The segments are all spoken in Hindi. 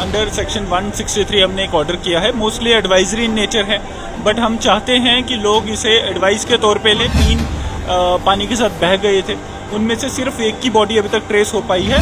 अंडर सेक्शन 163 हमने एक ऑर्डर किया है। मोस्टली एडवाइजरी इन नेचर है, बट हम चाहते हैं कि लोग इसे एडवाइस के तौर पे लें। 3 पानी के साथ बह गए थे, उनमें से सिर्फ एक की बॉडी अभी तक ट्रेस हो पाई है।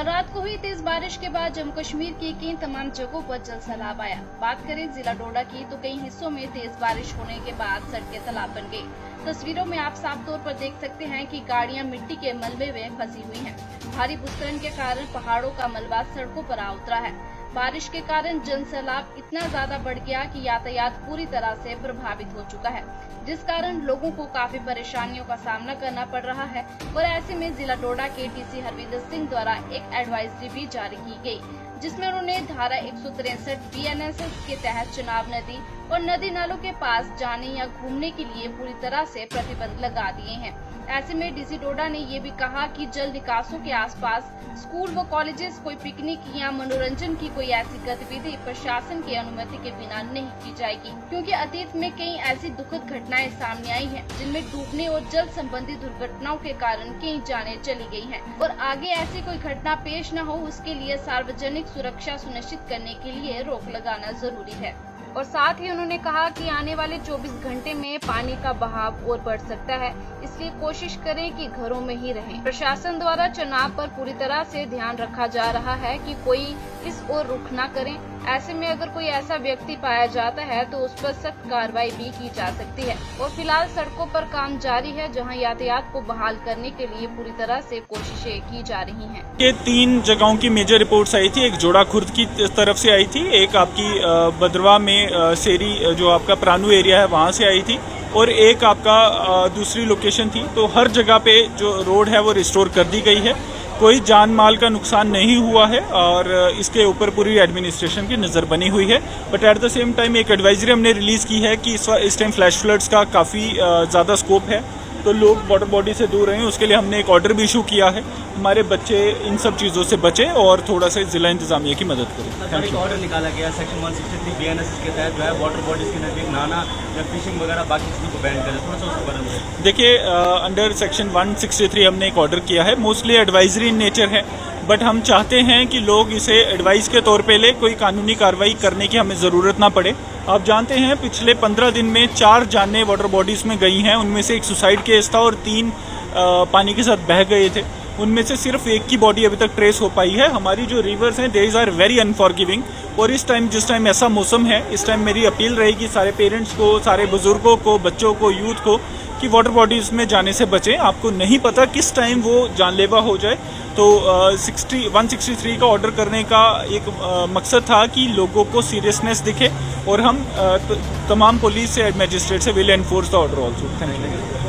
रात को हुई तेज बारिश के बाद जम्मू कश्मीर की कई तमाम जगहों पर जल सैलाब आया। बात करें जिला डोडा की तो कई हिस्सों में तेज बारिश होने के बाद सड़कें तालाब बन गई। तस्वीरों में आप साफ तौर पर देख सकते हैं कि गाड़ियां मिट्टी के मलबे में फंसी हुई हैं। भारी भूस्खलन के कारण पहाड़ों का मलबा सड़कों पर आ उतरा है। बारिश के कारण जल सैलाब इतना ज्यादा बढ़ गया कि यातायात पूरी तरह से प्रभावित हो चुका है, जिस कारण लोगों को काफी परेशानियों का सामना करना पड़ रहा है। और ऐसे में जिला डोडा के डीसी हरविंदर सिंह द्वारा एक एडवाइजरी भी जारी की गई, जिसमें उन्होंने धारा 163 BNSS के तहत चुनाव नदी और नदी नालों के पास जाने या घूमने के लिए पूरी तरह से प्रतिबंध लगा दिए हैं। ऐसे में डीसी डोडा ने ये भी कहा कि जल निकासों के आसपास स्कूल व कॉलेजेस कोई पिकनिक या मनोरंजन की कोई ऐसी गतिविधि प्रशासन की अनुमति के बिना नहीं की जाएगी, क्योंकि अतीत में कई ऐसी दुखद घटनाएं सामने आई हैं, जिनमें डूबने और जल संबंधी दुर्घटनाओं के कारण कई जानें चली गई हैं। और आगे ऐसी कोई घटना पेश न हो, उसके लिए सार्वजनिक सुरक्षा सुनिश्चित करने के लिए रोक लगाना जरूरी है। और साथ ही उन्होंने कहा कि आने वाले 24 घंटे में पानी का बहाव और बढ़ सकता है, इसलिए कोशिश करें कि घरों में ही रहें। प्रशासन द्वारा चुनाव पर पूरी तरह से ध्यान रखा जा रहा है कि कोई इस ओर रुख न करें। ऐसे में अगर कोई ऐसा व्यक्ति पाया जाता है तो उस पर सख्त कार्रवाई भी की जा सकती है। और फिलहाल सड़कों पर काम जारी है, जहां यातायात को बहाल करने के लिए पूरी तरह से कोशिशें की जा रही हैं। ये 3 जगहों की मेजर रिपोर्ट्स आई थी। एक जोड़ा खुर्द की तरफ से आई थी, एक आपकी बदरवा में सेरी जो आपका प्रानू एरिया है वहां से आई थी, और एक आपका दूसरी लोकेशन थी। तो हर जगह पे जो रोड है वो रिस्टोर कर दी गई है, कोई जान माल का नुकसान नहीं हुआ है और इसके ऊपर पूरी एडमिनिस्ट्रेशन की नज़र बनी हुई है। But at the same time एक एडवाइजरी हमने रिलीज़ की है कि इस टाइम फ्लैश फ्लड्स का काफ़ी ज़्यादा स्कोप है, तो लोग वाटर बॉडी से दूर रहें। उसके लिए हमने एक ऑर्डर भी इशू किया है, हमारे बच्चे इन सब चीज़ों से बचें और थोड़ा सा जिला इंतजामिया की मदद करें। एक ऑर्डर निकाला गया सेक्शन 163 BNSS के तहत जो है वाटर बॉडीज के नजदीक नहाना या फिशिंग वगैरह बाकी चीज़ों को बैन करें, थोड़ा सा उसके बारे में। देखिए, अंडर सेक्शन 163 हमने एक ऑर्डर किया है। मोस्टली एडवाइजरी इन नेचर है, बट हम चाहते हैं कि लोग इसे एडवाइस के तौर पे ले, कोई कानूनी कार्रवाई करने की हमें ज़रूरत ना पड़े। आप जानते हैं पिछले 15 दिन में 4 जानें वाटर बॉडीज़ में गई हैं, उनमें से एक सुसाइड केस था और 3 पानी के साथ बह गए थे। उनमें से सिर्फ एक की बॉडी अभी तक ट्रेस हो पाई है। हमारी जो रिवर्स हैं देज आर वेरी अनफॉरगिविंग, और इस टाइम जिस टाइम ऐसा मौसम है, इस टाइम मेरी अपील रहेगी सारे पेरेंट्स को, सारे बुजुर्गों को, बच्चों को, यूथ को कि वाटर बॉडीज़ में जाने से बचें। आपको नहीं पता किस टाइम वो जानलेवा हो जाए। तो 163 का ऑर्डर करने का एक मकसद था कि लोगों को सीरियसनेस दिखे, और हम तमाम पुलिस से, मजिस्ट्रेट से will enforce the order also. Thank you.